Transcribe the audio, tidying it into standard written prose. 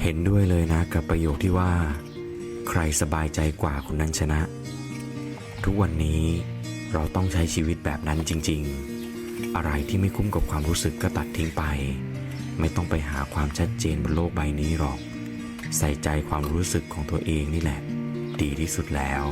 เห็นด้วยเลยนะกับประโยคที่ว่าใครสบายใจกว่าคนนั้นชนะทุกวันนี้เราต้องใช้ชีวิตแบบนั้นจริงๆอะไรที่ไม่คุ้มกับความรู้สึกก็ตัดทิ้งไปไม่ต้องไปหาความชัดเจนบนโลกใบนี้หรอกใส่ใจความรู้สึกของตัวเองนี่แหละดีที่สุดแล้ว